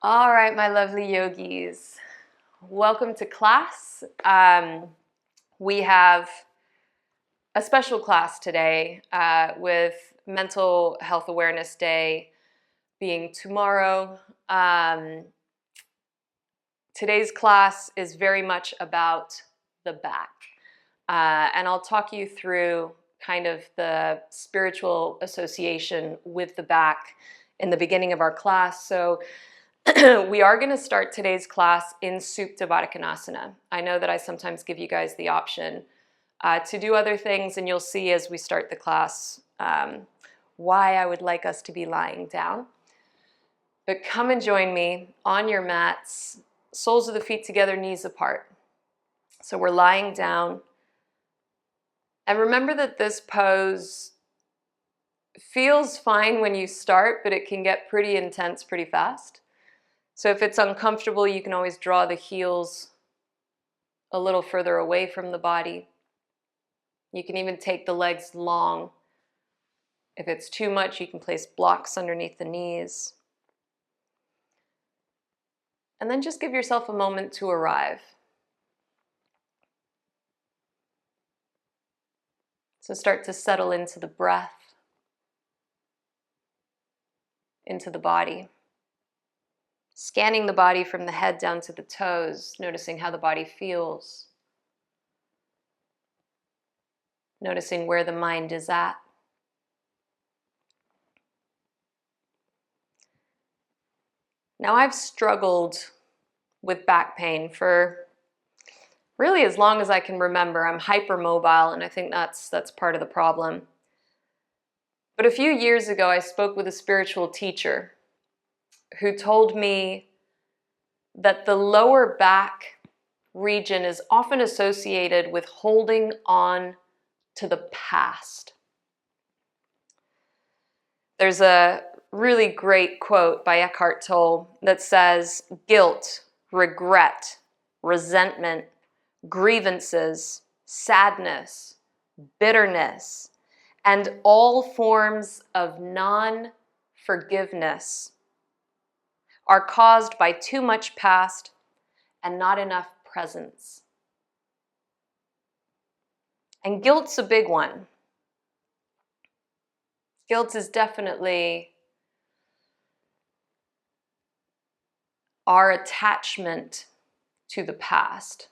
All right, my lovely yogis, welcome to class. We have a special class today with Mental Health Awareness Day being tomorrow. Today's class is very much about the back, and I'll talk you through kind of the spiritual association with the back in the beginning of our class. So we are going to start today's class in Supta Baddha Konasana. I know that I sometimes give you guys the option to do other things, and you'll see as we start the class why I would like us to be lying down. But come and join me on your mats, soles of the feet together, knees apart. So we're lying down. And remember that this pose feels fine when you start, but it can get pretty intense pretty fast. So if it's uncomfortable, you can always draw the heels a little further away from the body. You can even take the legs long. If it's too much, you can place blocks underneath the knees. And then just give yourself a moment to arrive. So start to settle into the breath, into the body. Scanning the body from the head down to the toes, noticing how the body feels. Noticing where the mind is at. Now, I've struggled with back pain for really as long as I can remember. I'm hypermobile, and I think that's part of the problem. But a few years ago, I spoke with a spiritual teacher who told me that the lower back region is often associated with holding on to the past. There's a really great quote by Eckhart Tolle that says, guilt, regret, resentment, grievances, sadness, bitterness, and all forms of non-forgiveness are caused by too much past and not enough presence. And guilt's a big one. Guilt is definitely our attachment to the past.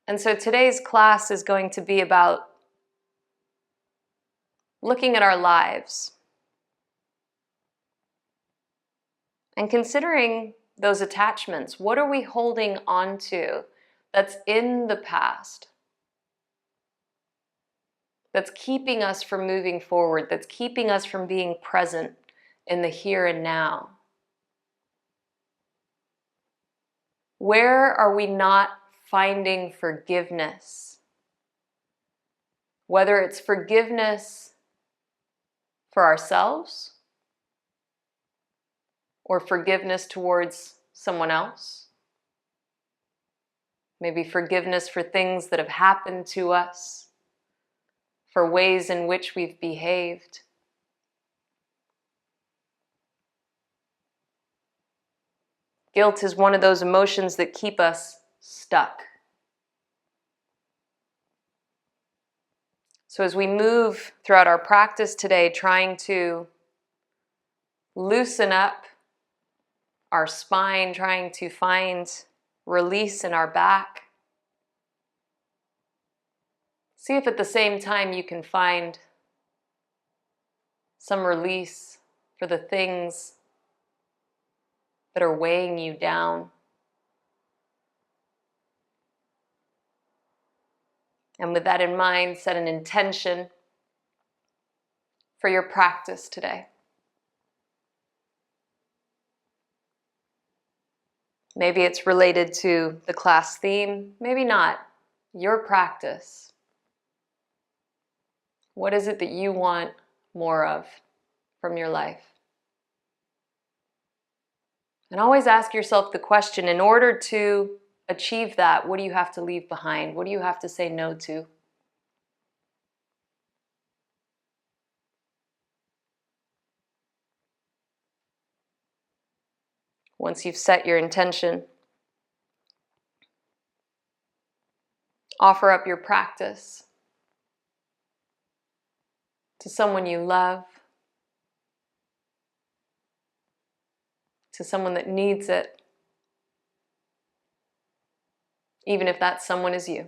And so today's class is going to be about looking at our lives and considering those attachments. What are we holding on to that's in the past? That's keeping us from moving forward, that's keeping us from being present in the here and now. Where are we not finding forgiveness? Whether it's forgiveness for ourselves or forgiveness towards someone else. Maybe forgiveness for things that have happened to us, for ways in which we've behaved. Guilt is one of those emotions that keep us stuck. So as we move throughout our practice today, trying to loosen up our spine, trying to find release in our back, see if at the same time you can find some release for the things that are weighing you down. And with that in mind, set an intention for your practice today. Maybe it's related to the class theme, maybe not. Your practice. What is it that you want more of from your life? And always ask yourself the question, in order to achieve that, what do you have to leave behind? What do you have to say no to? Once you've set your intention, offer up your practice to someone you love, to someone that needs it, even if that someone is you.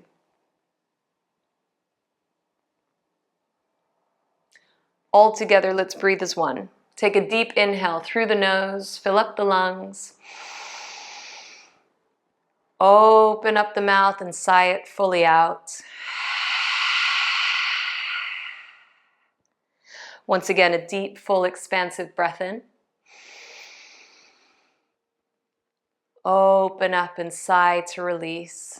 All together, let's breathe as one. Take a deep inhale through the nose, fill up the lungs. Open up the mouth and sigh it fully out. Once again, a deep, full, expansive breath in. Open up and sigh to release.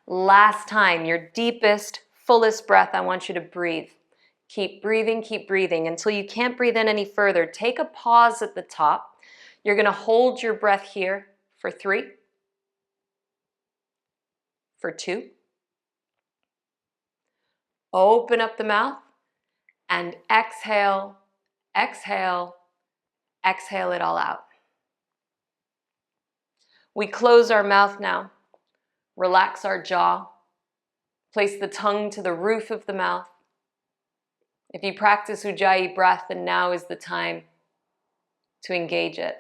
Last time, your deepest, fullest breath, I want you to breathe. Keep breathing until you can't breathe in any further. Take a pause at the top. You're going to hold your breath here for 3, for 2. Open up the mouth and exhale, exhale, exhale it all out. We close our mouth now. Relax our jaw. Place the tongue to the roof of the mouth. If you practice Ujjayi breath, then now is the time to engage it.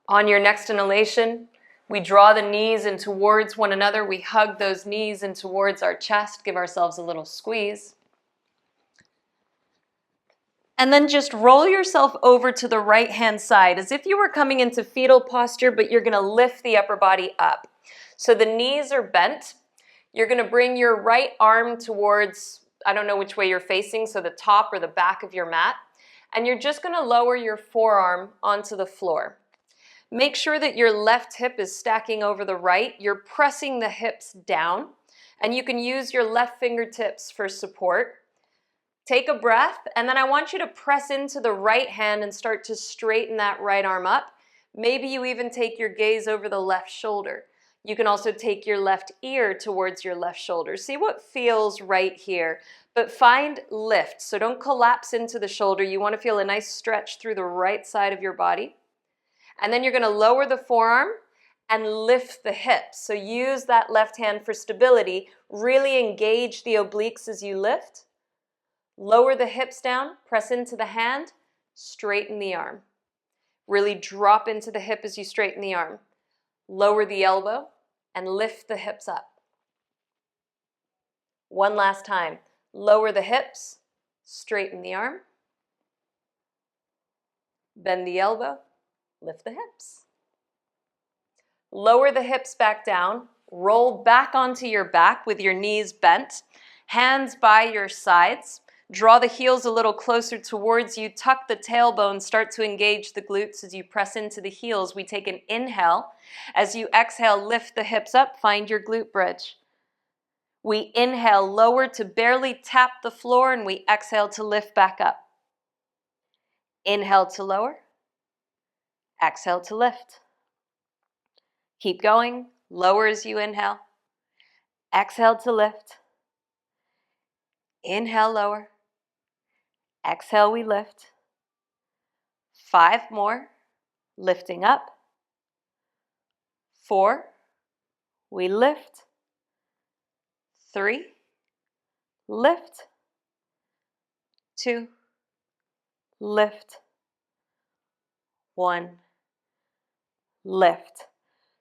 On your next inhalation, we draw the knees in towards one another. We hug those knees in towards our chest. Give ourselves a little squeeze. And then just roll yourself over to the right-hand side as if you were coming into fetal posture, but you're going to lift the upper body up. So the knees are bent. You're going to bring your right arm towards, I don't know which way you're facing, so the top or the back of your mat. And you're just going to lower your forearm onto the floor. Make sure that your left hip is stacking over the right. You're pressing the hips down, and you can use your left fingertips for support. Take a breath, and then I want you to press into the right hand and start to straighten that right arm up. Maybe you even take your gaze over the left shoulder. You can also take your left ear towards your left shoulder. See what feels right here, but find lift. So don't collapse into the shoulder. You want to feel a nice stretch through the right side of your body. And then you're going to lower the forearm and lift the hips. So use that left hand for stability. Really engage the obliques as you lift. Lower the hips down, press into the hand, straighten the arm. Really drop into the hip as you straighten the arm. Lower the elbow and lift the hips up. One last time. Lower the hips, straighten the arm. Bend the elbow, lift the hips. Lower the hips back down. Roll back onto your back with your knees bent. Hands by your sides. Draw the heels a little closer towards you. Tuck the tailbone. Start to engage the glutes as you press into the heels. We take an inhale. As you exhale, lift the hips up. Find your glute bridge. We inhale, lower to barely tap the floor, and we exhale to lift back up. Inhale to lower. Exhale to lift. Keep going. Lower as you inhale. Exhale to lift. Inhale, lower. Exhale, we lift. 5 more. Lifting up. 4. We lift. 3. Lift. 2. Lift. 1. Lift.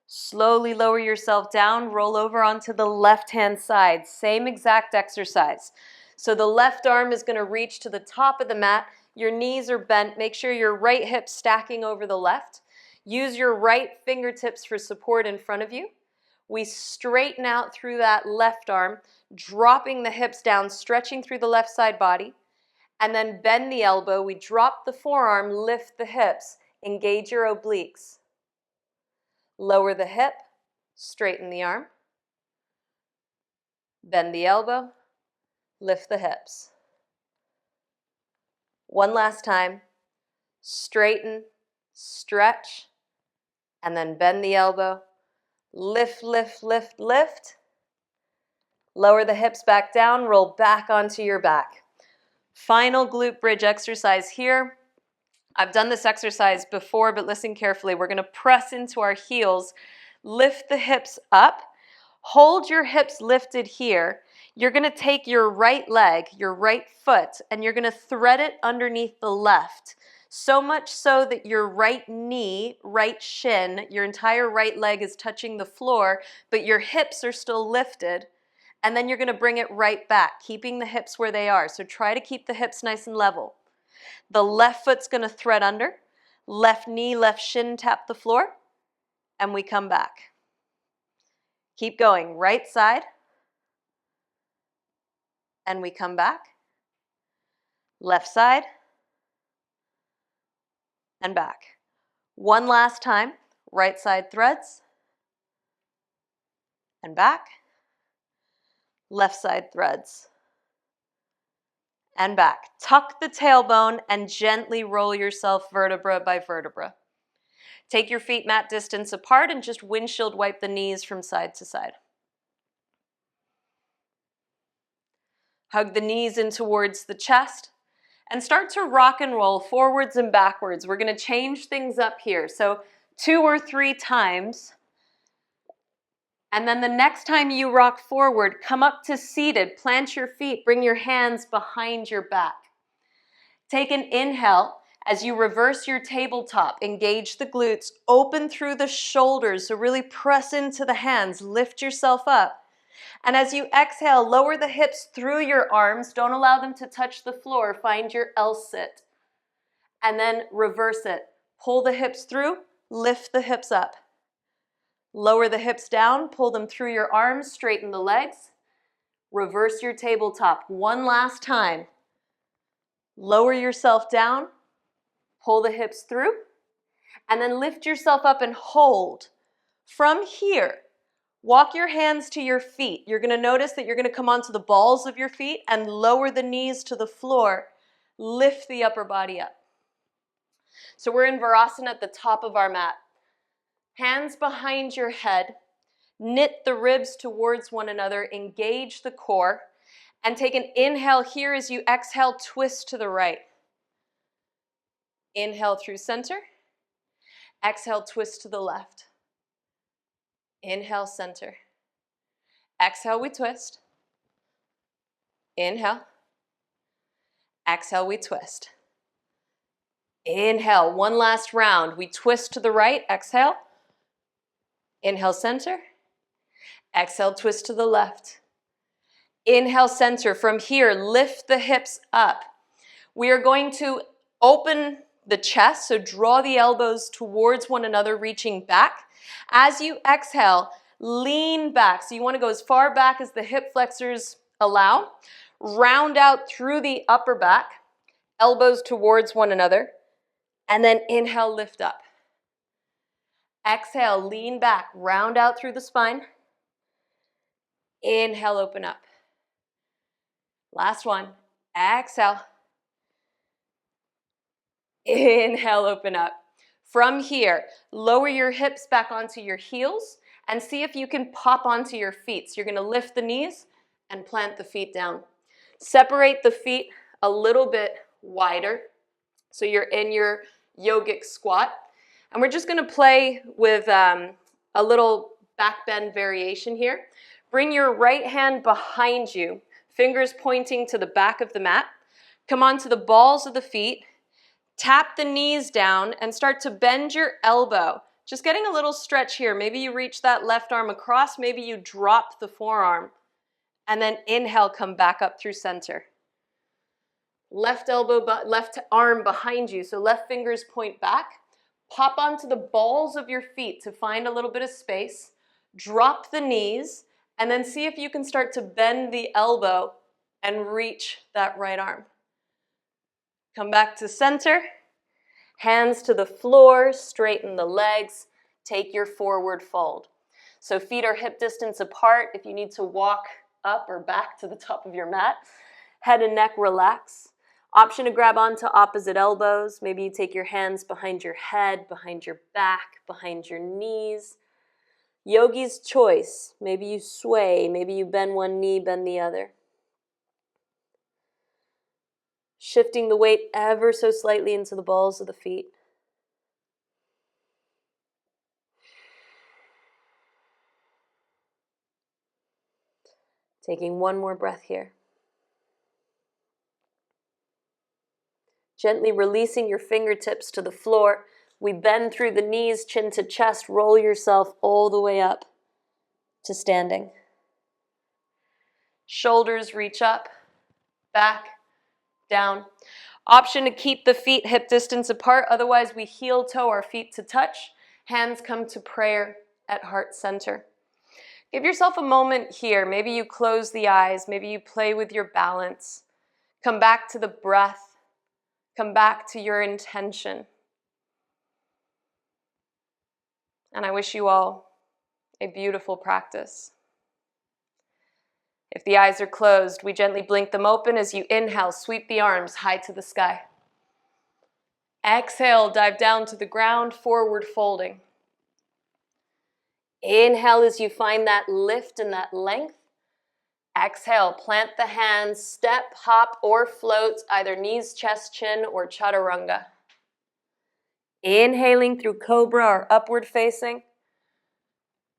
Slowly lower yourself down, roll over onto the left-hand side. Same exact exercise. So the left arm is going to reach to the top of the mat. Your knees are bent. Make sure your right hip's stacking over the left. Use your right fingertips for support in front of you. We straighten out through that left arm, dropping the hips down, stretching through the left side body. And then bend the elbow. We drop the forearm, lift the hips. Engage your obliques. Lower the hip, straighten the arm. Bend the elbow, lift the hips. One last time. Straighten, stretch, and then bend the elbow. Lift, lift, lift, lift. Lower the hips back down, roll back onto your back. Final glute bridge exercise here. I've done this exercise before, but listen carefully. We're going to press into our heels, lift the hips up, hold your hips lifted here. You're going to take your right leg, your right foot, and you're going to thread it underneath the left. So much so that your right knee, right shin, your entire right leg is touching the floor, but your hips are still lifted. And then you're going to bring it right back, keeping the hips where they are. So try to keep the hips nice and level. The left foot's going to thread under, left knee, left shin tap the floor, and we come back. Keep going, right side, and we come back. Left side, and back. One last time, right side threads, and back. Left side threads, and back. Tuck the tailbone and gently roll yourself vertebra by vertebra. Take your feet mat distance apart and just windshield wipe the knees from side to side. Hug the knees in towards the chest and start to rock and roll forwards and backwards. We're going to change things up here. So 2 or 3 times. And then the next time you rock forward, come up to seated, plant your feet, bring your hands behind your back. Take an inhale as you reverse your tabletop, engage the glutes, open through the shoulders, so really press into the hands, lift yourself up. And as you exhale, lower the hips through your arms, don't allow them to touch the floor, find your L-sit. And then reverse it, pull the hips through, lift the hips up. Lower the hips down, pull them through your arms, straighten the legs. Reverse your tabletop. One last time. Lower yourself down, pull the hips through, and then lift yourself up and hold. From here, walk your hands to your feet. You're going to notice that you're going to come onto the balls of your feet and lower the knees to the floor. Lift the upper body up. So we're in Virasana at the top of our mat. Hands behind your head, knit the ribs towards one another, engage the core, and take an inhale here as you exhale, twist to the right. Inhale through center, exhale, twist to the left. Inhale, center. Exhale, we twist. Inhale. Exhale, we twist. Inhale, one last round. We twist to the right, exhale. Inhale, center. Exhale, twist to the left. Inhale, center. From here, lift the hips up. We are going to open the chest, so draw the elbows towards one another, reaching back. As you exhale, lean back. So you want to go as far back as the hip flexors allow. Round out through the upper back, elbows towards one another, and then inhale, lift up. Exhale, lean back, round out through the spine. Inhale, open up. Last one. Exhale. Inhale, open up. From here, lower your hips back onto your heels and see if you can pop onto your feet. So you're going to lift the knees and plant the feet down. Separate the feet a little bit wider so you're in your yogic squat. And we're just going to play with a little back bend variation here. Bring your right hand behind you, fingers pointing to the back of the mat. Come onto the balls of the feet. Tap the knees down and start to bend your elbow. Just getting a little stretch here. Maybe you reach that left arm across. Maybe you drop the forearm. And then inhale, come back up through center. Left arm behind you, so left fingers point back. Pop onto the balls of your feet to find a little bit of space. Drop the knees, and then see if you can start to bend the elbow and reach that right arm. Come back to center. Hands to the floor, straighten the legs. Take your forward fold. So feet are hip distance apart. If you need to walk up or back to the top of your mat, head and neck relax. Option to grab onto opposite elbows. Maybe you take your hands behind your head, behind your back, behind your knees. Yogi's choice. Maybe you sway. Maybe you bend one knee, bend the other. Shifting the weight ever so slightly into the balls of the feet. Taking one more breath here. Gently releasing your fingertips to the floor. We bend through the knees, chin to chest. Roll yourself all the way up to standing. Shoulders reach up, back, down. Option to keep the feet hip distance apart. Otherwise, we heel toe our feet to touch. Hands come to prayer at heart center. Give yourself a moment here. Maybe you close the eyes. Maybe you play with your balance. Come back to the breath. Come back to your intention. And I wish you all a beautiful practice. If the eyes are closed, we gently blink them open as you inhale, sweep the arms high to the sky. Exhale, dive down to the ground, forward folding. Inhale as you find that lift and that length. Exhale, plant the hands, step, hop, or float, either knees, chest, chin, or chaturanga. Inhaling through cobra or upward facing.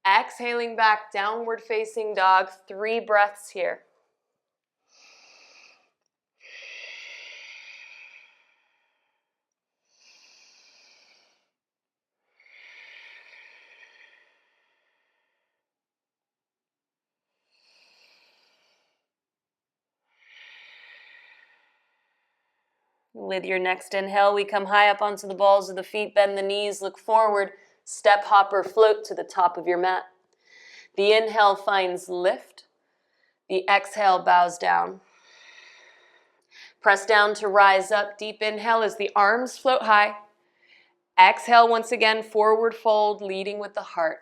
Exhaling back, downward facing dog. 3 breaths here. With your next inhale, we come high up onto the balls of the feet, bend the knees, look forward, step, hop, or float to the top of your mat. The inhale finds lift. The exhale bows down. Press down to rise up. Deep inhale as the arms float high. Exhale once again, forward fold, leading with the heart.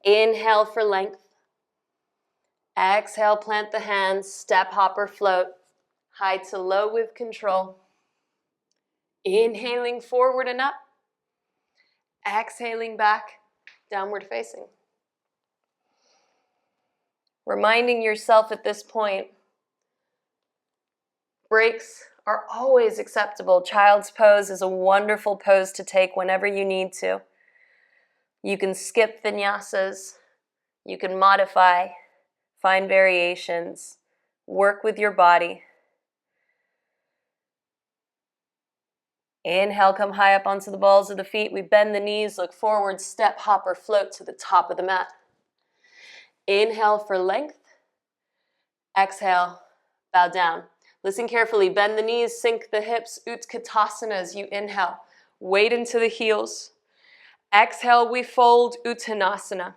Inhale for length. Exhale, plant the hands, step, hop, or float. High to low with control. Inhaling forward and up. Exhaling back, downward facing. Reminding yourself at this point, breaks are always acceptable. Child's pose is a wonderful pose to take whenever you need to. You can skip vinyasas. You can modify, find variations, work with your body. Inhale, come high up onto the balls of the feet. We bend the knees, look forward, step, hop, or float to the top of the mat. Inhale for length. Exhale, bow down. Listen carefully. Bend the knees, sink the hips. Utkatasana as you inhale. Weight into the heels. Exhale, we fold Uttanasana.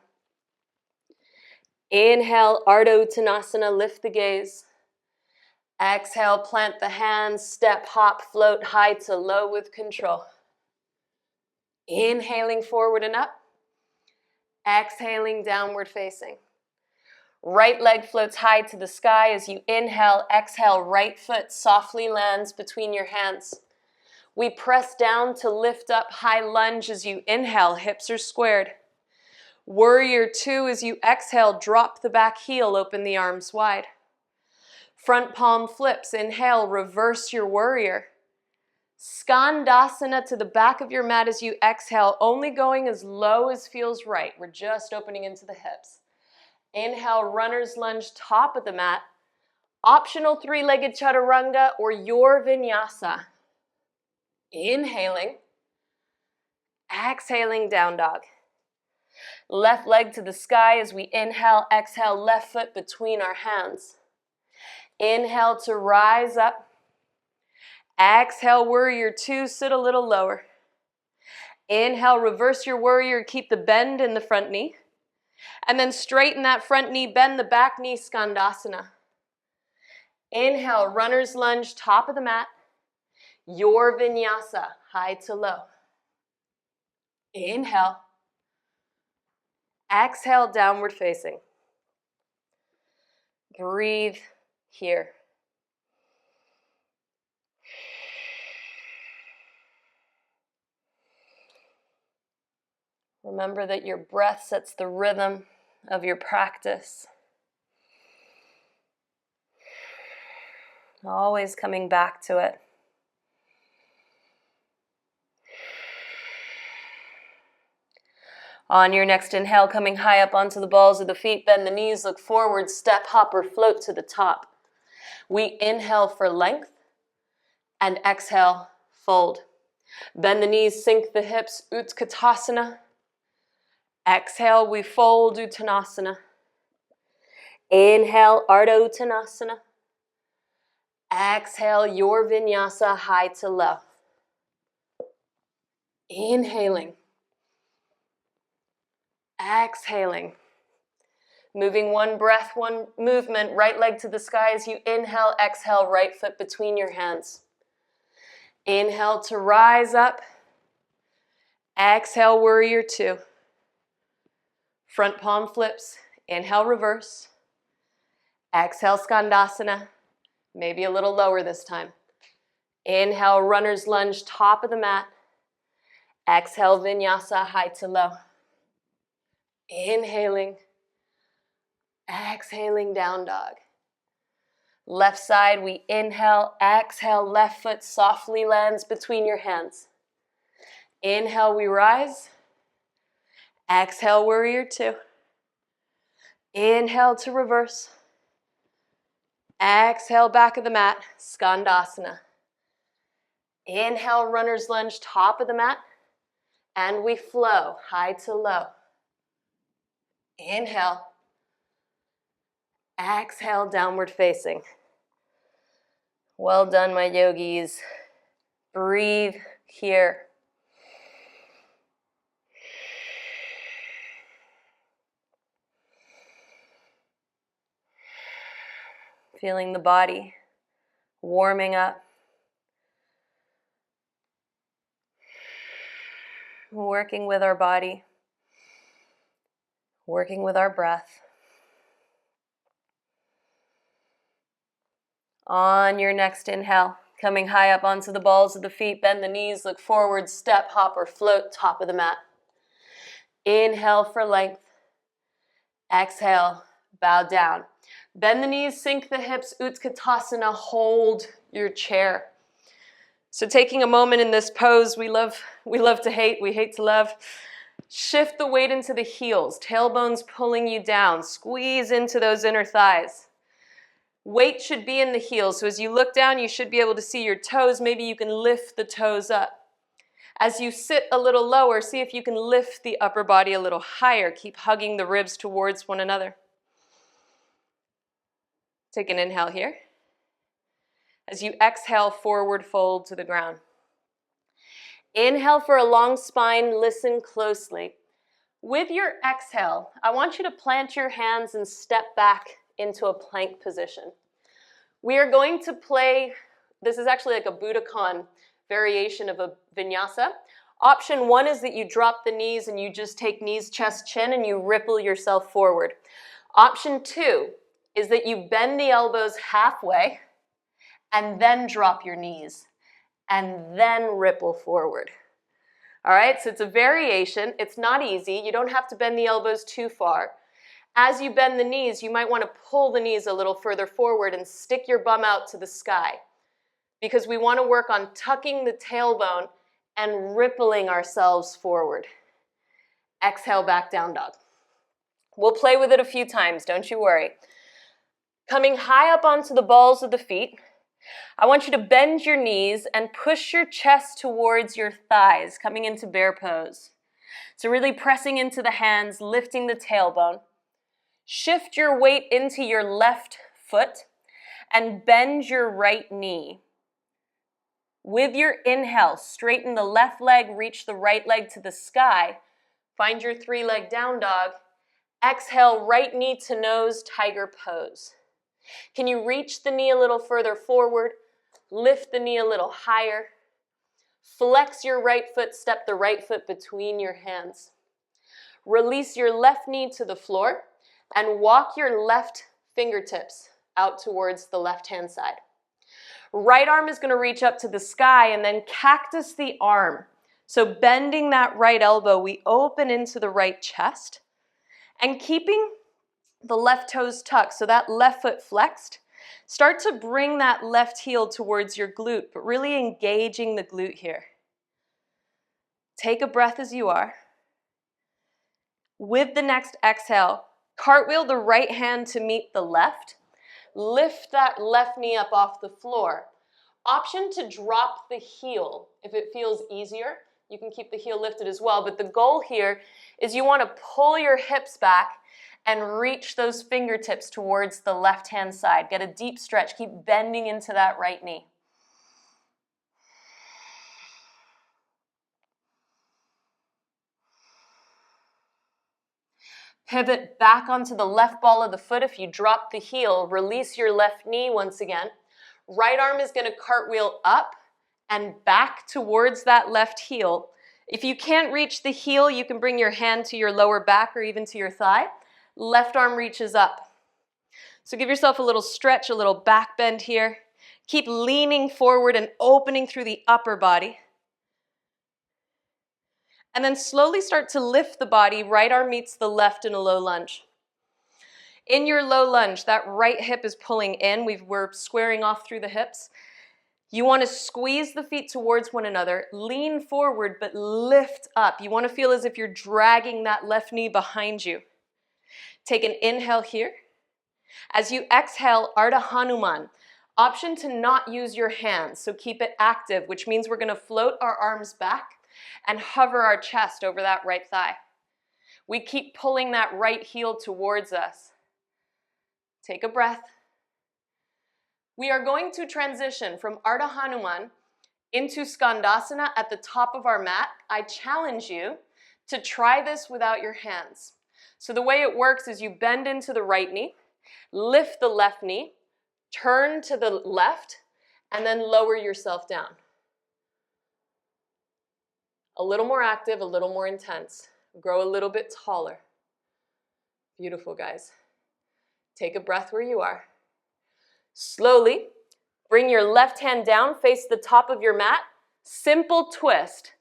Inhale, Ardha Uttanasana, lift the gaze. Exhale, plant the hands, step, hop, float high to low with control. Inhaling forward and up. Exhaling, downward facing. Right leg floats high to the sky as you inhale. Exhale, right foot softly lands between your hands. We press down to lift up, high lunge as you inhale, hips are squared. Warrior 2 as you exhale, drop the back heel, open the arms wide. Front palm flips, inhale, reverse your warrior. Skandasana to the back of your mat as you exhale, only going as low as feels right. We're just opening into the hips. Inhale, runner's lunge, top of the mat. Optional 3-legged chaturanga or your vinyasa. Inhaling. Exhaling, down dog. Left leg to the sky as we inhale, exhale, left foot between our hands. Inhale to rise up. Exhale, warrior 2, sit a little lower. Inhale, reverse your warrior, keep the bend in the front knee. And then straighten that front knee, bend the back knee, Skandasana. Inhale, runner's lunge, top of the mat. Your vinyasa, high to low. Inhale. Exhale, downward facing. Breathe here. Remember that your breath sets the rhythm of your practice. Always coming back to it. On your next inhale, coming high up onto the balls of the feet, bend the knees, look forward, step, hop, or float to the top. We inhale for length and exhale, fold. Bend the knees, sink the hips, Utkatasana. Exhale, we fold, Uttanasana. Inhale, Ardha Uttanasana. Exhale, your Vinyasa, high to low. Inhaling. Exhaling. Moving one breath, one movement, right leg to the sky as you inhale, exhale, right foot between your hands. Inhale to rise up. Exhale, warrior two. Front palm flips. Inhale, reverse. Exhale, Skandasana. Maybe a little lower this time. Inhale, runner's lunge, top of the mat. Exhale, Vinyasa, high to low. Inhaling. Exhaling, down dog. Left side, we inhale, exhale, left foot softly lands between your hands. Inhale, we rise. Exhale, warrior two. Inhale to reverse. Exhale, back of the mat, Skandasana. Inhale, runner's lunge, top of the mat. And we flow, high to low. Inhale. Exhale, downward facing. Well done, my yogis. Breathe here. Feeling the body warming up. Working with our body. Working with our breath. On your next inhale, coming high up onto the balls of the feet, bend the knees, look forward, step, hop, or float, top of the mat. Inhale for length. Exhale, bow down. Bend the knees, sink the hips, Utkatasana, hold your chair. So taking a moment in this pose, we love to hate, we hate to love. Shift the weight into the heels, tailbones pulling you down, squeeze into those inner thighs. Weight should be in the heels, so as you look down, you should be able to see your toes. Maybe you can lift the toes up. As you sit a little lower, see if you can lift the upper body a little higher. Keep hugging the ribs towards one another. Take an inhale here. As you exhale, forward fold to the ground. Inhale for a long spine, listen closely. With your exhale, I want you to plant your hands and step back into a plank position. We are going to play, this is actually like a Budokan variation of a Vinyasa. Option one is that you drop the knees and you just take knees, chest, chin, and you ripple yourself forward. Option two is that you bend the elbows halfway and then drop your knees and then ripple forward. All right, so it's a variation. It's not easy. You don't have to bend the elbows too far. As you bend the knees, you might want to pull the knees a little further forward and stick your bum out to the sky, because we want to work on tucking the tailbone and rippling ourselves forward. Exhale, back down dog. We'll play with it a few times, don't you worry. Coming high up onto the balls of the feet, I want you to bend your knees and push your chest towards your thighs, coming into bear pose. So really pressing into the hands, lifting the tailbone. Shift your weight into your left foot and bend your right knee. With your inhale, straighten the left leg, reach the right leg to the sky. Find your three-leg down dog. Exhale, right knee to nose, tiger pose. Can you reach the knee a little further forward? Lift the knee a little higher. Flex your right foot, step the right foot between your hands. Release your left knee to the floor and walk your left fingertips out towards the left-hand side. Right arm is going to reach up to the sky and then cactus the arm. So bending that right elbow, we open into the right chest and keeping the left toes tucked, so that left foot flexed. Start to bring that left heel towards your glute, but really engaging the glute here. Take a breath as you are. With the next exhale, cartwheel the right hand to meet the left. Lift that left knee up off the floor. Option to drop the heel if it feels easier. You can keep the heel lifted as well, but the goal here is you want to pull your hips back and reach those fingertips towards the left-hand side. Get a deep stretch. Keep bending into that right knee. Pivot back onto the left ball of the foot. If you drop the heel, release your left knee once again. Right arm is going to cartwheel up and back towards that left heel. If you can't reach the heel, you can bring your hand to your lower back or even to your thigh. Left arm reaches up. So give yourself a little stretch, a little back bend here. Keep leaning forward and opening through the upper body. And then slowly start to lift the body. Right arm meets the left in a low lunge. In your low lunge, that right hip is pulling in. We're squaring off through the hips. You want to squeeze the feet towards one another, lean forward, but lift up. You want to feel as if you're dragging that left knee behind you. Take an inhale here. As you exhale, Ardha Hanuman. Option to not use your hands, so keep it active, which means we're going to float our arms back and hover our chest over that right thigh. We keep pulling that right heel towards us. Take a breath. We are going to transition from Ardha Hanuman into Skandasana at the top of our mat. I challenge you to try this without your hands. So the way it works is you bend into the right knee, lift the left knee, turn to the left, and then lower yourself down. A little more active, a little more intense. Grow a little bit taller. Beautiful, guys. Take a breath where you are. Slowly, bring your left hand down, face the top of your mat. Simple twist.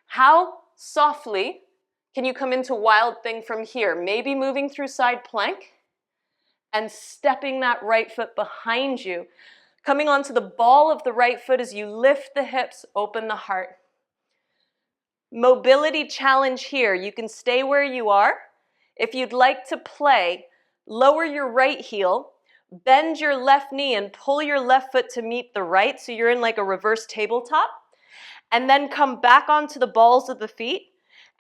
How softly can you come into wild thing from here? Maybe moving through side plank and stepping that right foot behind you. Coming onto the ball of the right foot as you lift the hips, open the heart. Mobility challenge here. You can stay where you are. If you'd like to play, lower your right heel, bend your left knee and pull your left foot to meet the right, so you're in like a reverse tabletop. And then come back onto the balls of the feet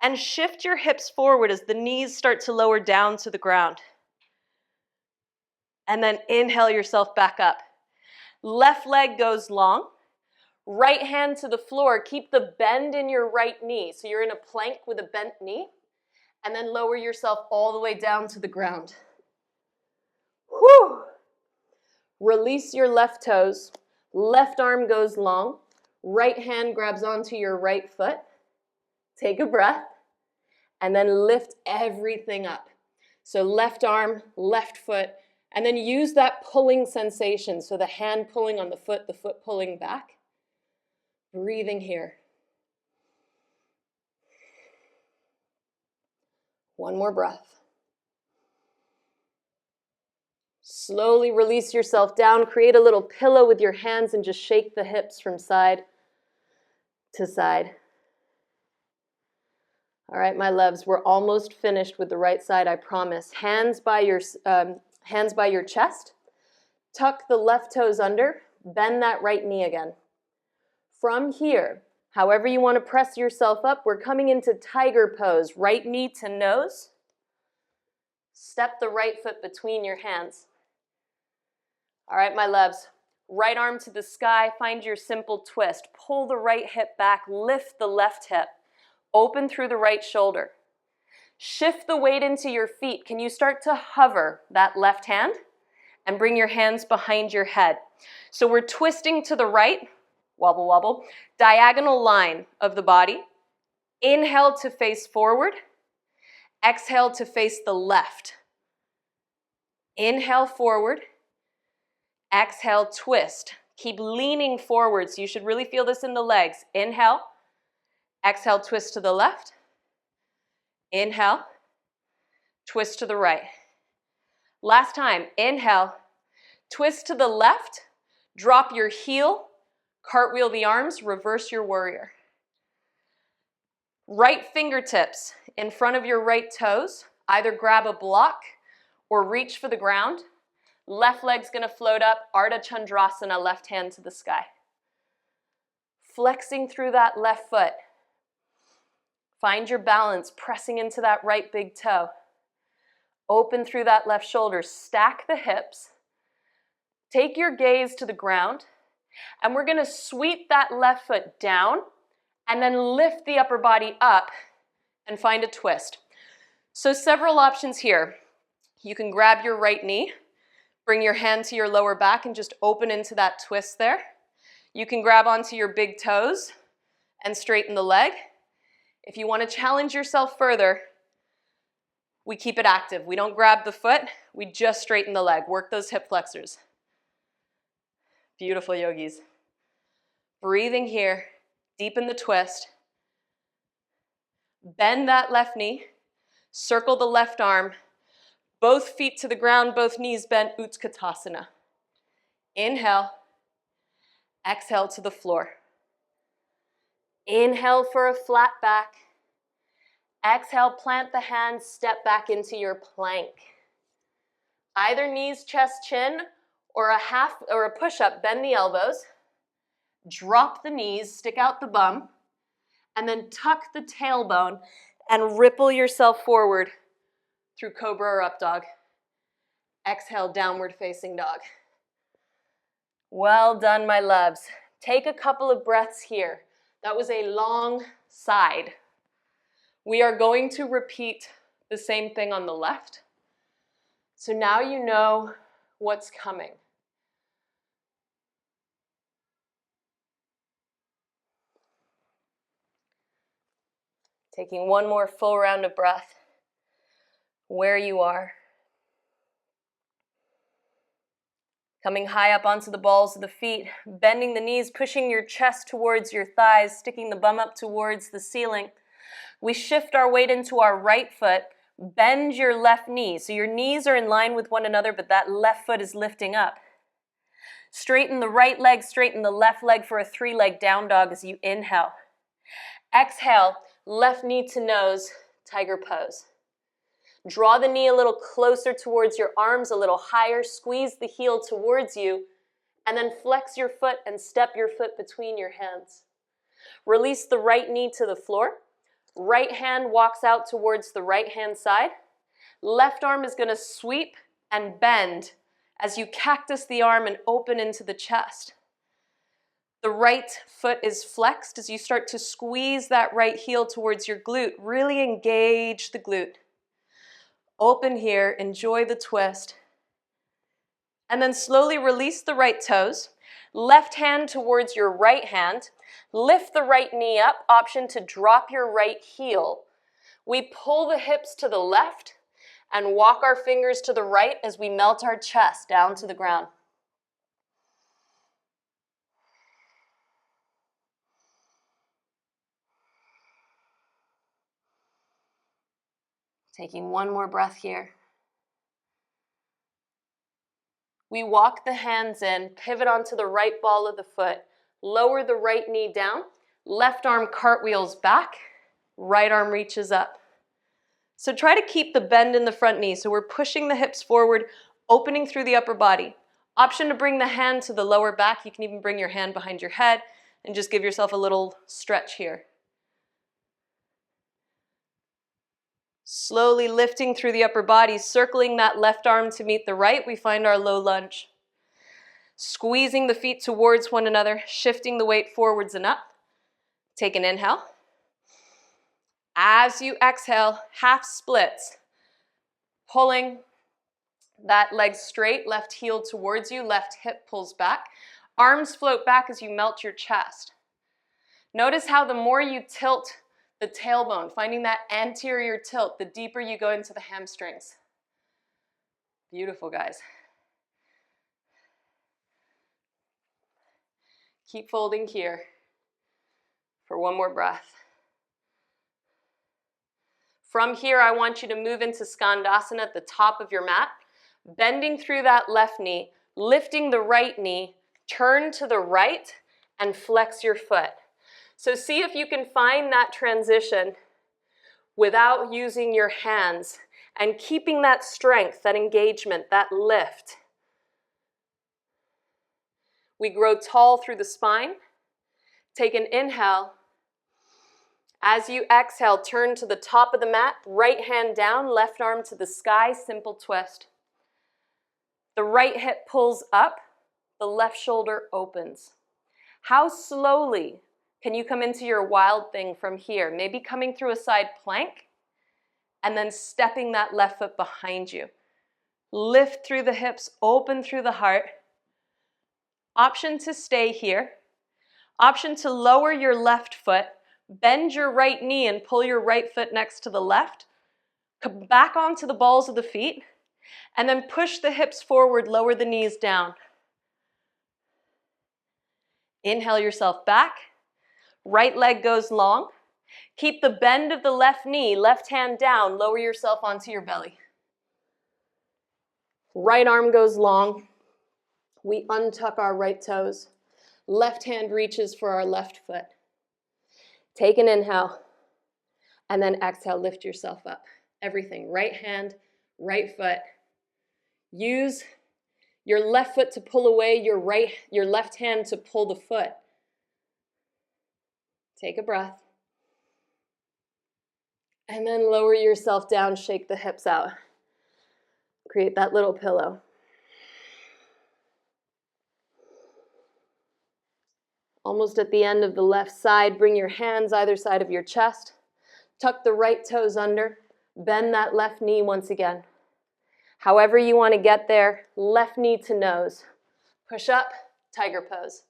and shift your hips forward as the knees start to lower down to the ground. And then inhale yourself back up. Left leg goes long. Right hand to the floor. Keep the bend in your right knee. So you're in a plank with a bent knee. And then lower yourself all the way down to the ground. Whew. Release your left toes. Left arm goes long. Right hand grabs onto your right foot. Take a breath. And then lift everything up. So left arm, left foot. And then use that pulling sensation. So the hand pulling on the foot pulling back. Breathing here. One more breath. Slowly release yourself down. Create a little pillow with your hands and just shake the hips from side to side. All right, my loves, we're almost finished with the right side, I promise. Hands by your chest. Tuck the left toes under. Bend that right knee again. From here, however you want to press yourself up, we're coming into tiger pose. Right knee to nose. Step the right foot between your hands. All right, my loves. Right arm to the sky. Find your simple twist. Pull the right hip back. Lift the left hip. Open through the right shoulder. Shift the weight into your feet. Can you start to hover that left hand? And bring your hands behind your head. So we're twisting to the right. Wobble, wobble. Diagonal line of the body. Inhale to face forward. Exhale to face the left. Inhale forward. Exhale, twist. Keep leaning forward, so you should really feel this in the legs. Inhale. Exhale, twist to the left. Inhale. Twist to the right. Last time. Inhale. Twist to the left, drop your heel, cartwheel the arms, reverse your warrior. Right fingertips in front of your right toes. Either grab a block or reach for the ground. Left leg's gonna float up, Artichandrasana, left hand to the sky. Flexing through that left foot. Find your balance, pressing into that right big toe. Open through that left shoulder, stack the hips. Take your gaze to the ground, and we're gonna sweep that left foot down and then lift the upper body up and find a twist. So several options here. You can grab your right knee, bring your hand to your lower back and just open into that twist there. You can grab onto your big toes and straighten the leg. If you want to challenge yourself further, we keep it active. We don't grab the foot, we just straighten the leg. Work those hip flexors. Beautiful, yogis. Breathing here, deepen the twist. Bend that left knee, circle the left arm, both feet to the ground, both knees bent, Utkatasana. Inhale, exhale to the floor. Inhale for a flat back. Exhale, plant the hands, step back into your plank. Either knees, chest, chin, or a push-up, bend the elbows, drop the knees, stick out the bum, and then tuck the tailbone and ripple yourself forward through cobra or up dog. Exhale, downward facing dog. Well done, my loves. Take a couple of breaths here. That was a long side. We are going to repeat the same thing on the left. So now you know what's coming. Taking one more full round of breath where you are. Coming high up onto the balls of the feet, bending the knees, pushing your chest towards your thighs, sticking the bum up towards the ceiling. We shift our weight into our right foot, bend your left knee. So your knees are in line with one another, but that left foot is lifting up. Straighten the right leg, straighten the left leg for a 3-leg down dog as you inhale. Exhale, left knee to nose, tiger pose. Draw the knee a little closer towards your arms, a little higher, squeeze the heel towards you, and then flex your foot and step your foot between your hands. Release the right knee to the floor. Right hand walks out towards the right hand side. Left arm is going to sweep and bend as you cactus the arm and open into the chest. The right foot is flexed as you start to squeeze that right heel towards your glute. Really engage the glute. Open here, enjoy the twist. And then slowly release the right toes. Left hand towards your right hand. Lift the right knee up, option to drop your right heel. We pull the hips to the left and walk our fingers to the right as we melt our chest down to the ground. Taking one more breath here. We walk the hands in, pivot onto the right ball of the foot, lower the right knee down, left arm cartwheels back, right arm reaches up. So try to keep the bend in the front knee. So we're pushing the hips forward, opening through the upper body. Option to bring the hand to the lower back. You can even bring your hand behind your head and just give yourself a little stretch here. Slowly lifting through the upper body, circling that left arm to meet the right, we find our low lunge. Squeezing the feet towards one another, shifting the weight forwards and up. Take an inhale. As you exhale, half splits. Pulling that leg straight, left heel towards you, left hip pulls back. Arms float back as you melt your chest. Notice how the more you tilt the tailbone, finding that anterior tilt, the deeper you go into the hamstrings. Beautiful, guys. Keep folding here for one more breath. From here, I want you to move into Skandasana at the top of your mat, bending through that left knee, lifting the right knee, turn to the right and flex your foot. So see if you can find that transition without using your hands and keeping that strength, that engagement, that lift. We grow tall through the spine. Take an inhale. As you exhale, turn to the top of the mat, right hand down, left arm to the sky, simple twist. The right hip pulls up, the left shoulder opens. How slowly can you come into your wild thing from here? Maybe coming through a side plank and then stepping that left foot behind you. Lift through the hips, open through the heart. Option to stay here. Option to lower your left foot, bend your right knee and pull your right foot next to the left. Come back onto the balls of the feet and then push the hips forward, lower the knees down. Inhale yourself back. Right leg goes long. Keep the bend of the left knee, left hand down, lower yourself onto your belly. Right arm goes long. We untuck our right toes. Left hand reaches for our left foot. Take an inhale, and then exhale, lift yourself up. Everything, right hand, right foot. Use your left foot to pull away, your left hand to pull the foot. Take a breath. And then lower yourself down, shake the hips out. Create that little pillow. Almost at the end of the left side, bring your hands either side of your chest. Tuck the right toes under. Bend that left knee once again. However you want to get there, left knee to nose. Push up, tiger pose.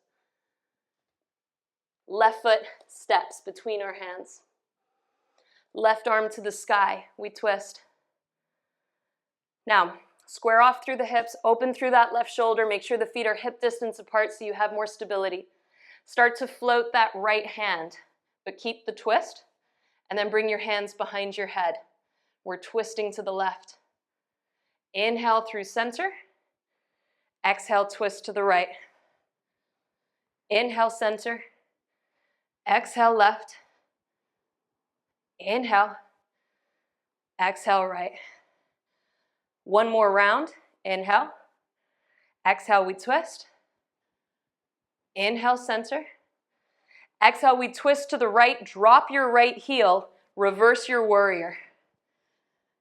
Left foot steps between our hands. Left arm to the sky, we twist. Now, square off through the hips, open through that left shoulder, make sure the feet are hip distance apart so you have more stability. Start to float that right hand, but keep the twist, and then bring your hands behind your head. We're twisting to the left. Inhale through center. Exhale, twist to the right. Inhale, center. Exhale, left. Inhale. Exhale, right. One more round. Inhale. Exhale, we twist. Inhale, center. Exhale, we twist to the right. Drop your right heel. Reverse your warrior.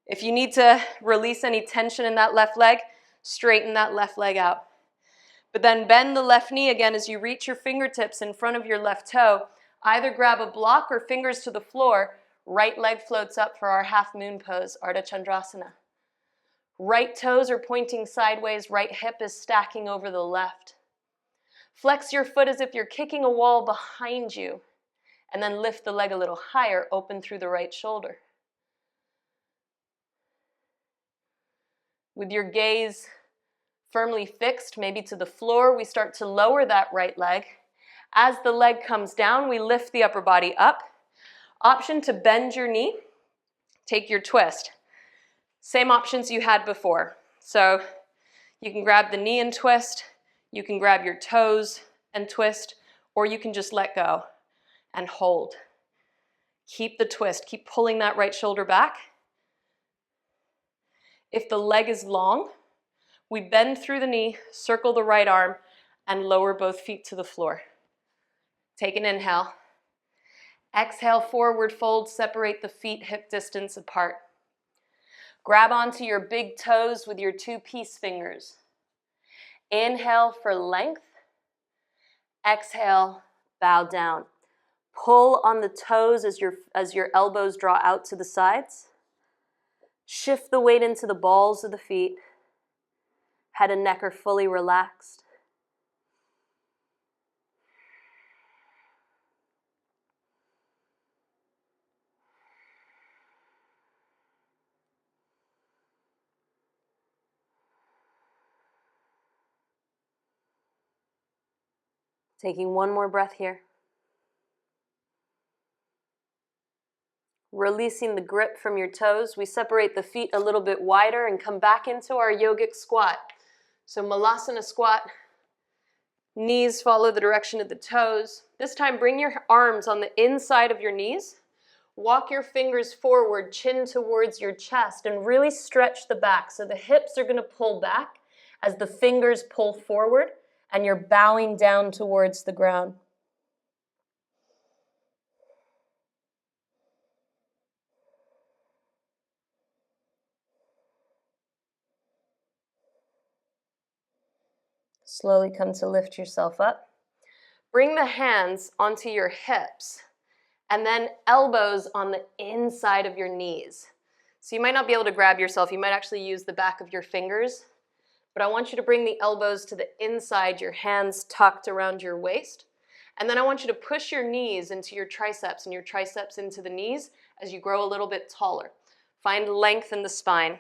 If you need to release any tension in that left leg, straighten that left leg out. But then bend the left knee again as you reach your fingertips in front of your left toe. Either grab a block or fingers to the floor. Right leg floats up for our half moon pose, Artichandrasana. Right toes are pointing sideways, right hip is stacking over the left. Flex your foot as if you're kicking a wall behind you, and then lift the leg a little higher, open through the right shoulder. With your gaze firmly fixed, maybe to the floor, we start to lower that right leg. As the leg comes down, we lift the upper body up. Option to bend your knee, take your twist. Same options you had before. So you can grab the knee and twist, you can grab your toes and twist, or you can just let go and hold. Keep the twist, keep pulling that right shoulder back. If the leg is long, we bend through the knee, circle the right arm, and lower both feet to the floor. Take an inhale. Exhale, forward fold, separate the feet hip distance apart. Grab onto your big toes with your two peace fingers. Inhale for length. Exhale, bow down. Pull on the toes as your elbows draw out to the sides. Shift the weight into the balls of the feet. Head and neck are fully relaxed. Taking one more breath here. Releasing the grip from your toes, we separate the feet a little bit wider and come back into our yogic squat. So Malasana squat, knees follow the direction of the toes. This time bring your arms on the inside of your knees. Walk your fingers forward, chin towards your chest, and really stretch the back. So the hips are going to pull back as the fingers pull forward, and you're bowing down towards the ground. Slowly come to lift yourself up. Bring the hands onto your hips and then elbows on the inside of your knees. So you might not be able to grab yourself. You might actually use the back of your fingers. But I want you to bring the elbows to the inside, your hands tucked around your waist. And then I want you to push your knees into your triceps and your triceps into the knees as you grow a little bit taller. Find length in the spine.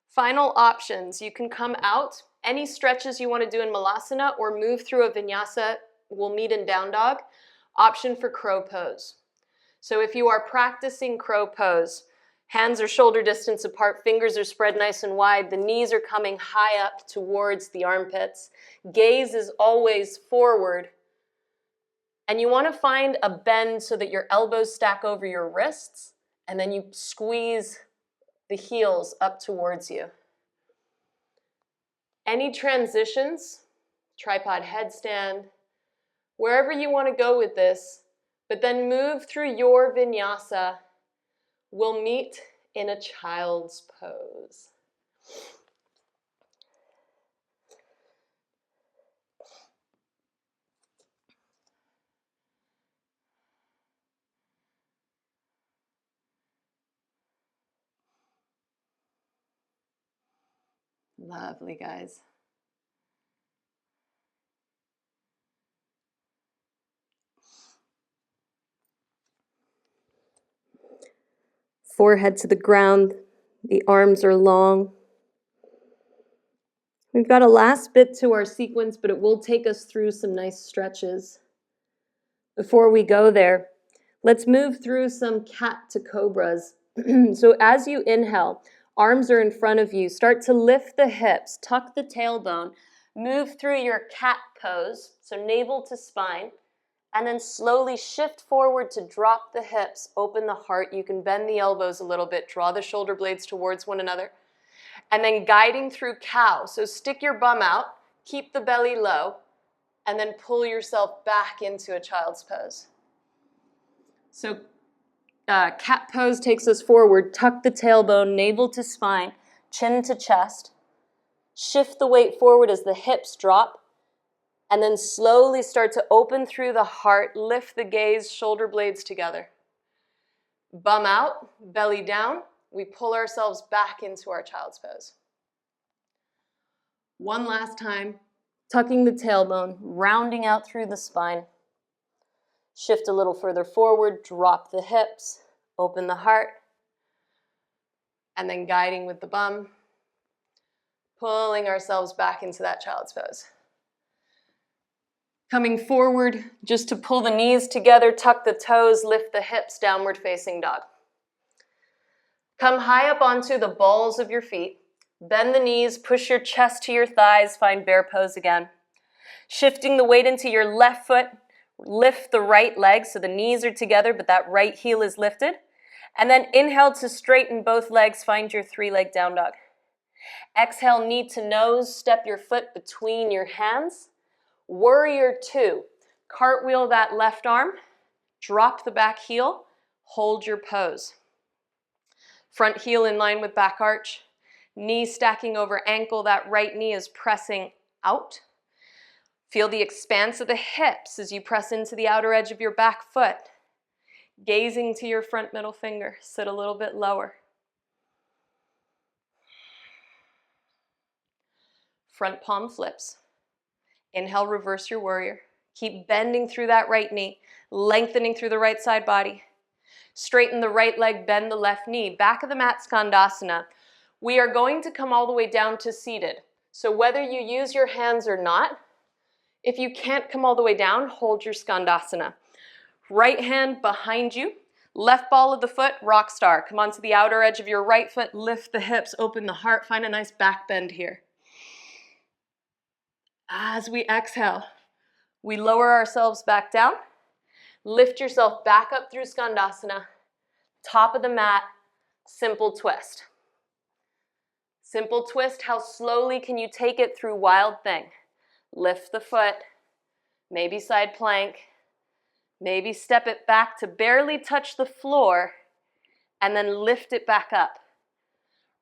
Final options. You can come out. Any stretches you want to do in Malasana or move through a Vinyasa, we'll meet in down dog. Option for crow pose. So if you are practicing crow pose, hands are shoulder distance apart, fingers are spread nice and wide, the knees are coming high up towards the armpits. Gaze is always forward. And you want to find a bend so that your elbows stack over your wrists, and then you squeeze the heels up towards you. Any transitions, tripod headstand, wherever you want to go with this, but then move through your vinyasa. We'll meet in a child's pose. Lovely, guys. Forehead to the ground, the arms are long. We've got a last bit to our sequence, but it will take us through some nice stretches. Before we go there, let's move through some cat to cobras. So as you inhale, arms are in front of you. Start to lift the hips, tuck the tailbone, move through your cat pose, so navel to spine. And then slowly shift forward to drop the hips, open the heart. You can bend the elbows a little bit, draw the shoulder blades towards one another. And then guiding through cow. So stick your bum out, keep the belly low, and then pull yourself back into a child's pose. So cat pose takes us forward. Tuck the tailbone, navel to spine, chin to chest. Shift the weight forward as the hips drop. And then slowly start to open through the heart, lift the gaze, shoulder blades together. Bum out, belly down. We pull ourselves back into our child's pose. One last time, tucking the tailbone, rounding out through the spine. Shift a little further forward, drop the hips, open the heart, and then guiding with the bum, pulling ourselves back into that child's pose. Coming forward, just to pull the knees together, tuck the toes, lift the hips, downward facing dog. Come high up onto the balls of your feet. Bend the knees, push your chest to your thighs, find bear pose again. Shifting the weight into your left foot, lift the right leg so the knees are together, but that right heel is lifted. And then inhale to straighten both legs, find your three-leg down dog. Exhale, knee to nose, step your foot between your hands. Warrior two, cartwheel that left arm, drop the back heel, hold your pose. Front heel in line with back arch, knee stacking over ankle, that right knee is pressing out. Feel the expanse of the hips as you press into the outer edge of your back foot. Gazing to your front middle finger, sit a little bit lower. Front palm flips. Inhale, reverse your warrior. Keep bending through that right knee, lengthening through the right side body. Straighten the right leg, bend the left knee. Back of the mat, Skandasana. We are going to come all the way down to seated. So whether you use your hands or not, if you can't come all the way down, hold your Skandasana. Right hand behind you, Left ball of the foot, rock star. Come onto the outer edge of your right foot, lift the hips, open the heart, find a nice back bend here. As we exhale, we lower ourselves back down. Lift yourself back up through Skandasana. Top of the mat, simple twist. Simple twist, how slowly can you take it through wild thing? Lift the foot, maybe side plank, maybe step it back to barely touch the floor, and then lift it back up.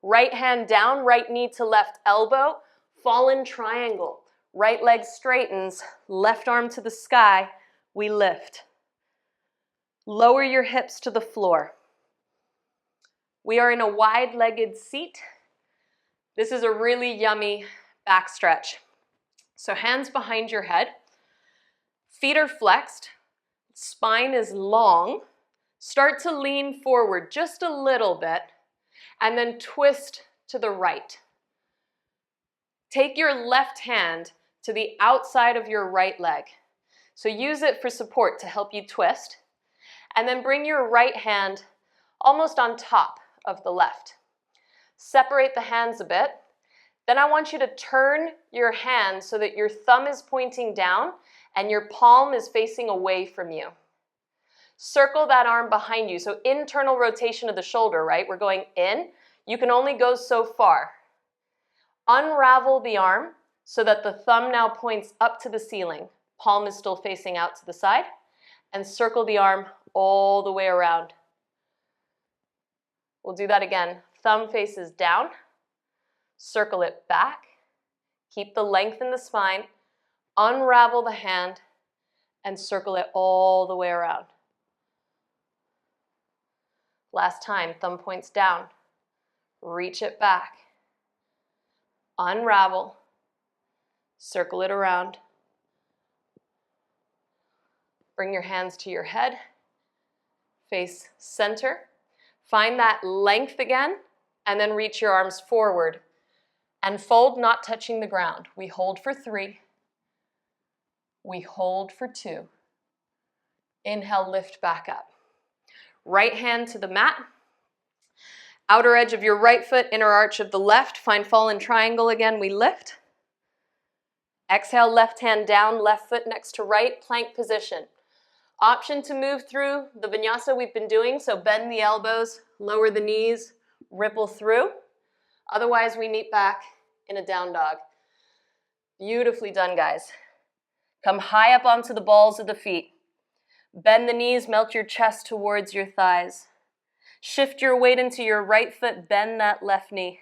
Right hand down, right knee to left elbow, fallen triangle. Right leg straightens, left arm to the sky, we lift. Lower your hips to the floor. We are in a wide-legged seat. This is a really yummy back stretch. So hands behind your head, feet are flexed, spine is long. Start to lean forward just a little bit, and then twist to the right. Take your left hand to the outside of your right leg. So use it for support to help you twist. And then bring your right hand almost on top of the left. Separate the hands a bit. Then I want you to turn your hand so that your thumb is pointing down and your palm is facing away from you. Circle that arm behind you. So internal rotation of the shoulder, right? We're going in. You can only go so far. Unravel the arm so that the thumb now points up to the ceiling. Palm is still facing out to the side. And circle the arm all the way around. We'll do that again. Thumb faces down. Circle it back. Keep the length in the spine. Unravel the hand and circle it all the way around. Last time, thumb points down. Reach it back. Unravel. Circle it around. Bring your hands to your head. Face center. Find that length again, and then reach your arms forward. And fold, not touching the ground. We hold for 3. We hold for 2. Inhale, lift back up. Right hand to the mat. Outer edge of your right foot, inner arch of the left. Find fallen triangle again, we lift. Exhale, left hand down, left foot next to right, plank position. Option to move through the Vinyasa we've been doing, so bend the elbows, lower the knees, ripple through. Otherwise, we meet back in a down dog. Beautifully done, guys. Come high up onto the balls of the feet. Bend the knees, melt your chest towards your thighs. Shift your weight into your right foot, bend that left knee.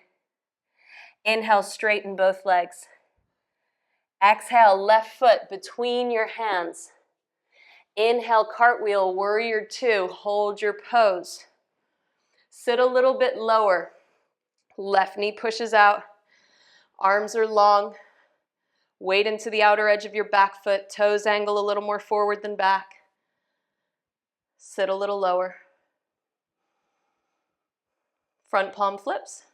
Inhale, straighten both legs. Exhale, left foot between your hands. Inhale, cartwheel, warrior 2, hold your pose. Sit a little bit lower. Left knee pushes out. Arms are long. Weight into the outer edge of your back foot. Toes angle a little more forward than back. Sit a little lower. Front palm flips.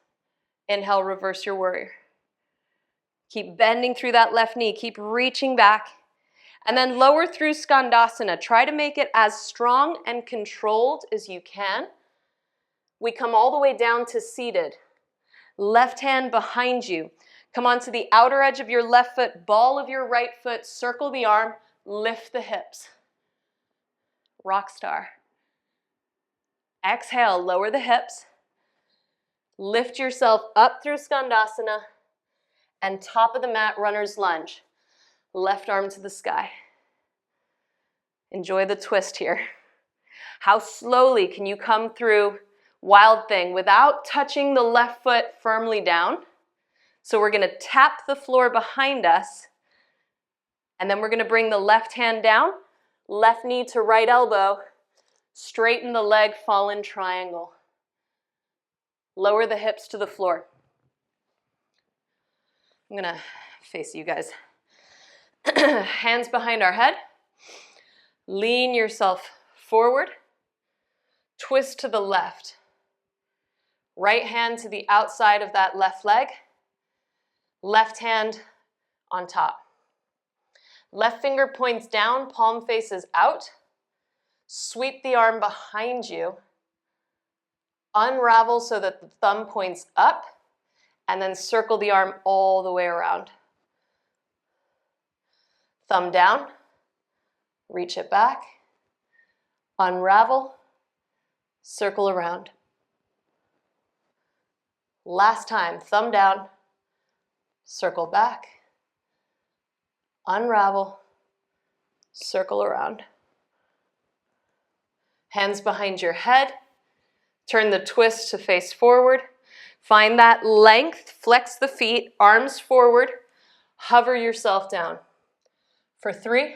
Inhale, reverse your warrior. Keep bending through that left knee. Keep reaching back. And then lower through Skandasana. Try to make it as strong and controlled as you can. We come all the way down to seated. Left hand behind you. Come onto the outer edge of your left foot, ball of your right foot, circle the arm, lift the hips. Rock star. Exhale, lower the hips. Lift yourself up through Skandasana and top of the mat, runner's lunge. Left arm to the sky. Enjoy the twist here. How slowly can you come through wild thing without touching the left foot firmly down? So we're going to tap the floor behind us, and then we're going to bring the left hand down, left knee to right elbow, straighten the leg, fallen triangle. Lower the hips to the floor. I'm going to face you guys. Hands behind our head. Lean yourself forward. Twist to the left. Right hand to the outside of that left leg. Left hand on top. Left finger points down, palm faces out. Sweep the arm behind you. Unravel so that the thumb points up, and then circle the arm all the way around. Thumb down, reach it back, unravel, circle around. Last time, thumb down, circle back, unravel, circle around. Hands behind your head, turn the twist to face forward. Find that length, flex the feet, arms forward, hover yourself down. For 3,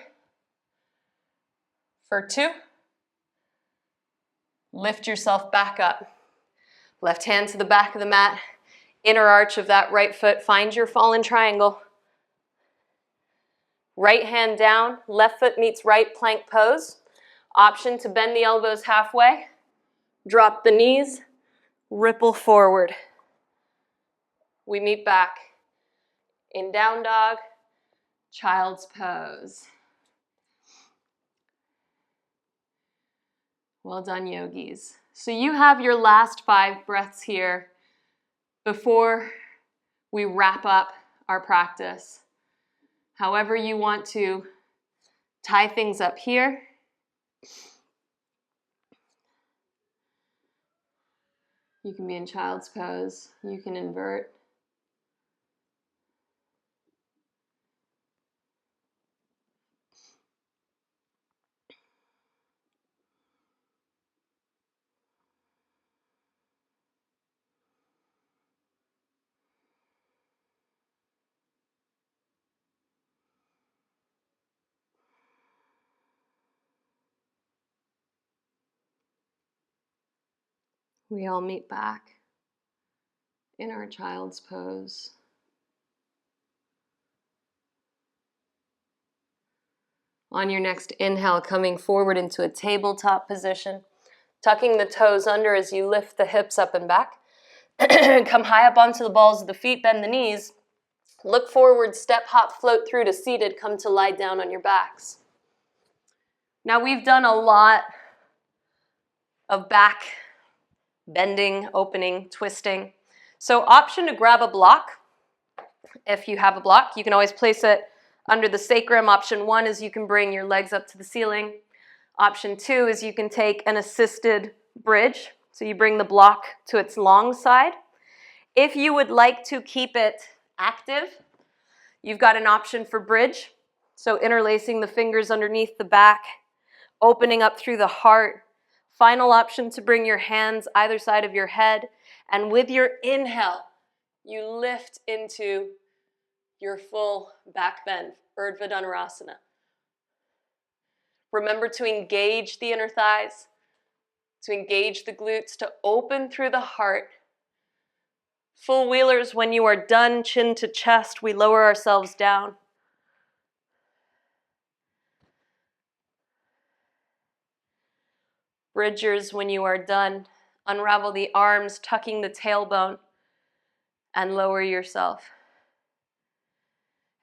for 2, lift yourself back up. Left hand to the back of the mat, inner arch of that right foot, find your fallen triangle. Right hand down, left foot meets right plank pose. Option to bend the elbows halfway, drop the knees, ripple forward. We meet back in down dog, child's pose. Well done, yogis. So you have your last 5 breaths here before we wrap up our practice. However you want to tie things up here. You can be in child's pose. You can invert. We all meet back in our child's pose. On your next inhale, coming forward into a tabletop position, tucking the toes under as you lift the hips up and back. Come high up onto the balls of the feet, bend the knees. Look forward, step, hop, float through to seated. Come to lie down on your backs. Now we've done a lot of back bending, opening, twisting. So option to grab a block. If you have a block, you can always place it under the sacrum. Option 1 is you can bring your legs up to the ceiling. Option 2 is you can take an assisted bridge. So you bring the block to its long side. If you would like to keep it active, you've got an option for bridge. So interlacing the fingers underneath the back, opening up through the heart. Final option to bring your hands either side of your head. And with your inhale, you lift into your full back bend, Urdhva Dhanurasana. Remember to engage the inner thighs, to engage the glutes, to open through the heart. Full wheelers, when you are done, chin to chest, we lower ourselves down. Bridgers, when you are done, unravel the arms, tucking the tailbone, and lower yourself.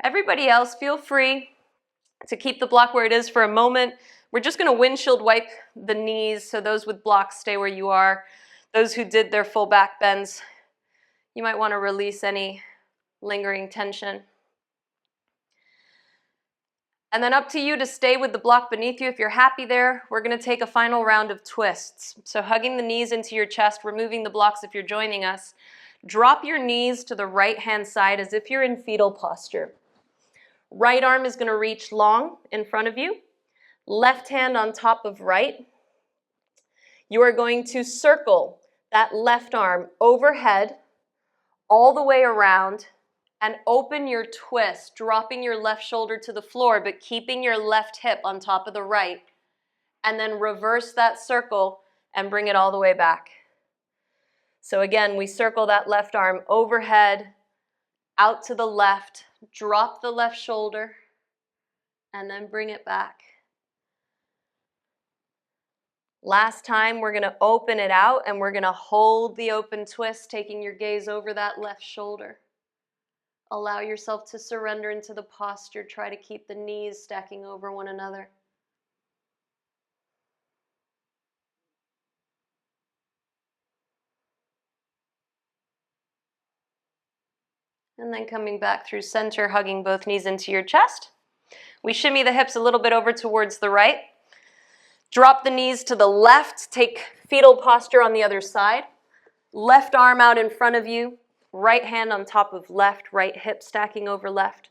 Everybody else, feel free to keep the block where it is for a moment. We're just going to windshield wipe the knees, so those with blocks stay where you are. Those who did their full back bends, you might want to release any lingering tension. And then up to you to stay with the block beneath you. If you're happy there, we're going to take a final round of twists. So hugging the knees into your chest, removing the blocks if you're joining us. Drop your knees to the right-hand side as if you're in fetal posture. Right arm is going to reach long in front of you. Left hand on top of right. You are going to circle that left arm overhead all the way around and open your twist, dropping your left shoulder to the floor, but keeping your left hip on top of the right. And then reverse that circle and bring it all the way back. So again, we circle that left arm overhead, out to the left, drop the left shoulder, and then bring it back. Last time, we're going to open it out, and we're going to hold the open twist, taking your gaze over that left shoulder. Allow yourself to surrender into the posture. Try to keep the knees stacking over one another. And then coming back through center, hugging both knees into your chest. We shimmy the hips a little bit over towards the right. Drop the knees to the left. Take fetal posture on the other side. Left arm out in front of you. Right hand on top of left. Right hip stacking over left.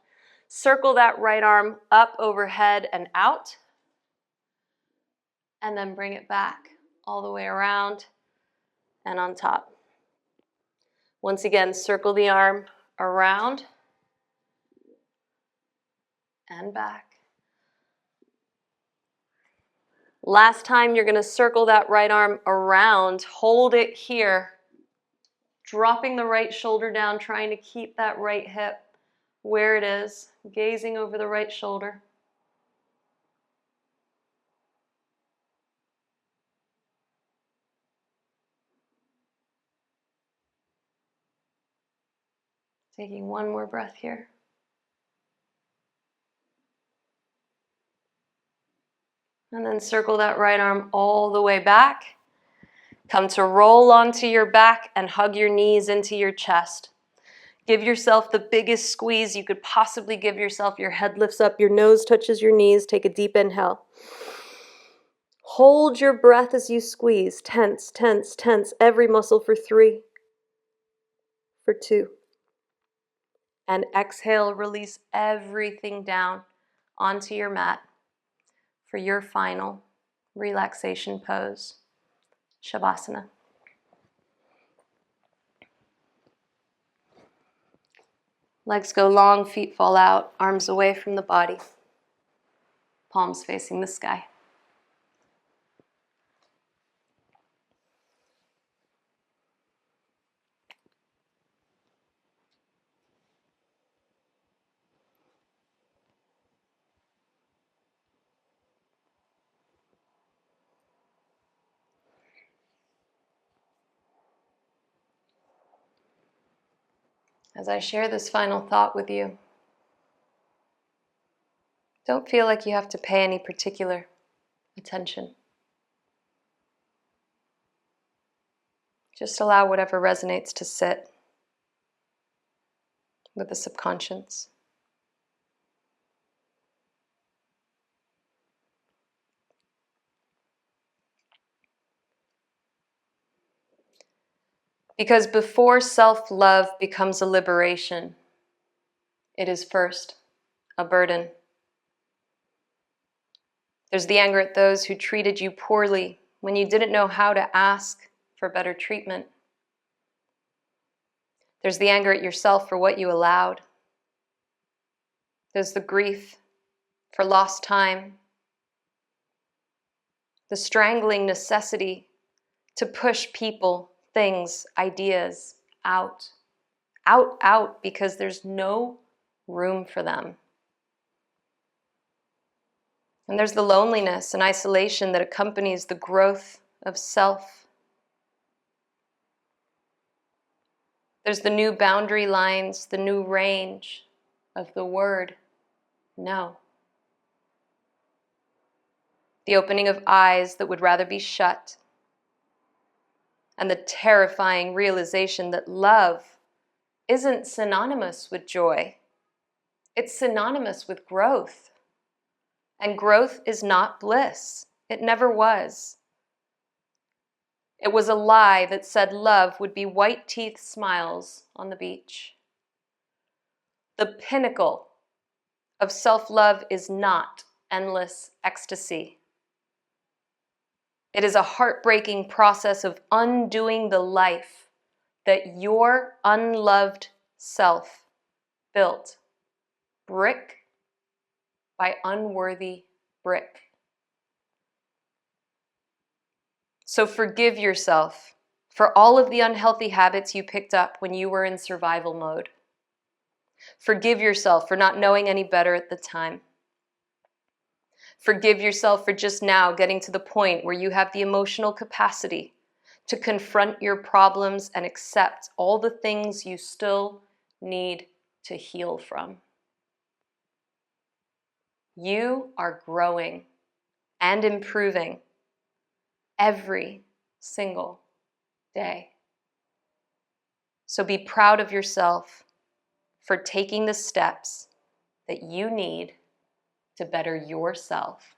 Circle that right arm up overhead and out. And then bring it back all the way around and on top. Once again, circle the arm around and back. Last time, you're going to circle that right arm around, hold it here, dropping the right shoulder down, trying to keep that right hip where it is, gazing over the right shoulder. Taking one more breath here. And then circle that right arm all the way back. Come to roll onto your back and hug your knees into your chest. Give yourself the biggest squeeze you could possibly give yourself. Your head lifts up, your nose touches your knees. Take a deep inhale. Hold your breath as you squeeze. Tense, tense, tense every muscle for 3, for 2. And exhale, release everything down onto your mat for your final relaxation pose, Shavasana. Legs go long, feet fall out, arms away from the body, palms facing the sky. As I share this final thought with you, don't feel like you have to pay any particular attention. Just allow whatever resonates to sit with the subconscious. Because before self-love becomes a liberation, it is first a burden. There's the anger at those who treated you poorly when you didn't know how to ask for better treatment. There's the anger at yourself for what you allowed. There's the grief for lost time. The strangling necessity to push people, things, ideas out, because there's no room for them. And there's the loneliness and isolation that accompanies the growth of self. There's the new boundary lines, the new range of the word no. The opening of eyes that would rather be shut. And the terrifying realization that love isn't synonymous with joy. It's synonymous with growth. And growth is not bliss. It never was. It was a lie that said love would be white teeth smiles on the beach. The pinnacle of self-love is not endless ecstasy. It is a heartbreaking process of undoing the life that your unloved self built, brick by unworthy brick. So forgive yourself for all of the unhealthy habits you picked up when you were in survival mode. Forgive yourself for not knowing any better at the time. Forgive yourself for just now getting to the point where you have the emotional capacity to confront your problems and accept all the things you still need to heal from. You are growing and improving every single day. So be proud of yourself for taking the steps that you need to better yourself.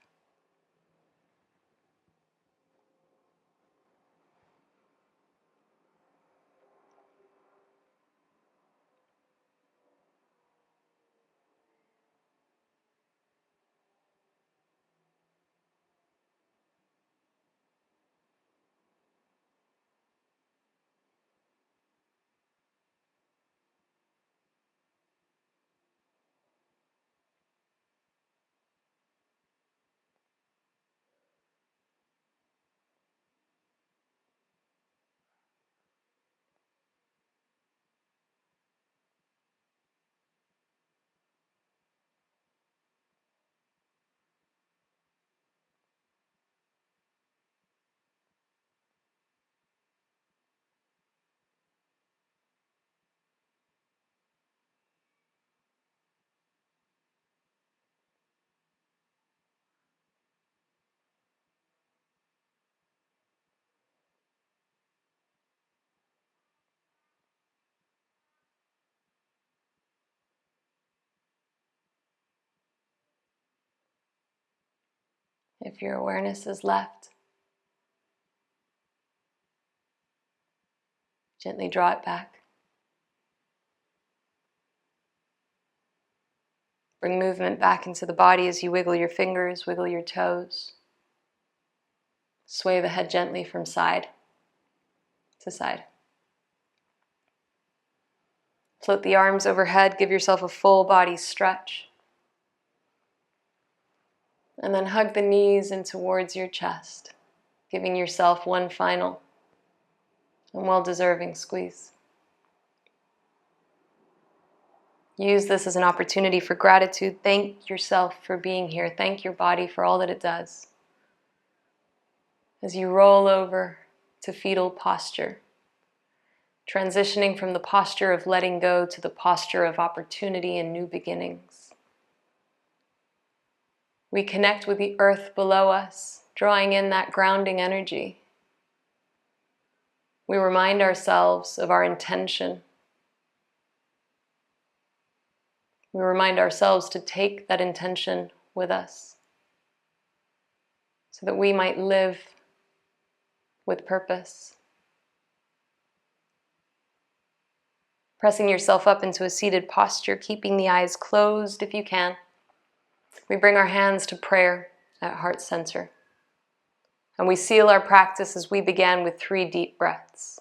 If your awareness is left, gently draw it back. Bring movement back into the body as you wiggle your fingers, wiggle your toes. Sway the head gently from side to side. Float the arms overhead, give yourself a full body stretch. And then hug the knees in towards your chest, giving yourself one final and well-deserving squeeze. Use this as an opportunity for gratitude. Thank yourself for being here. Thank your body for all that it does. As you roll over to fetal posture, transitioning from the posture of letting go to the posture of opportunity and new beginnings. We connect with the earth below us, drawing in that grounding energy. We remind ourselves of our intention. We remind ourselves to take that intention with us so that we might live with purpose. Pressing yourself up into a seated posture, keeping the eyes closed if you can. We bring our hands to prayer at heart center. And we seal our practice as we began with 3 deep breaths.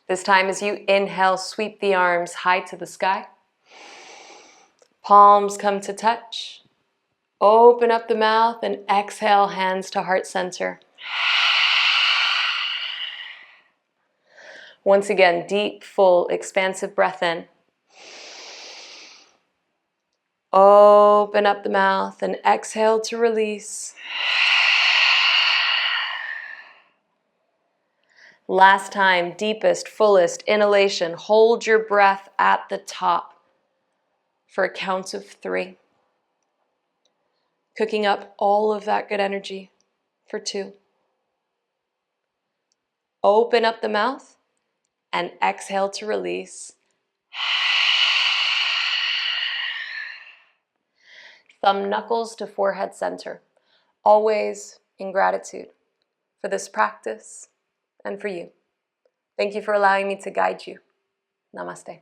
This time as you inhale, sweep the arms high to the sky. Palms come to touch. Open up the mouth and exhale, hands to heart center. Once again, deep, full, expansive breath in. Open up the mouth and exhale to release. Last time, deepest, fullest inhalation. Hold your breath at the top for a count of 3. Cooking up all of that good energy for 2. Open up the mouth and exhale to release. Thumb knuckles to forehead center. Always in gratitude for this practice and for you. Thank you for allowing me to guide you. Namaste.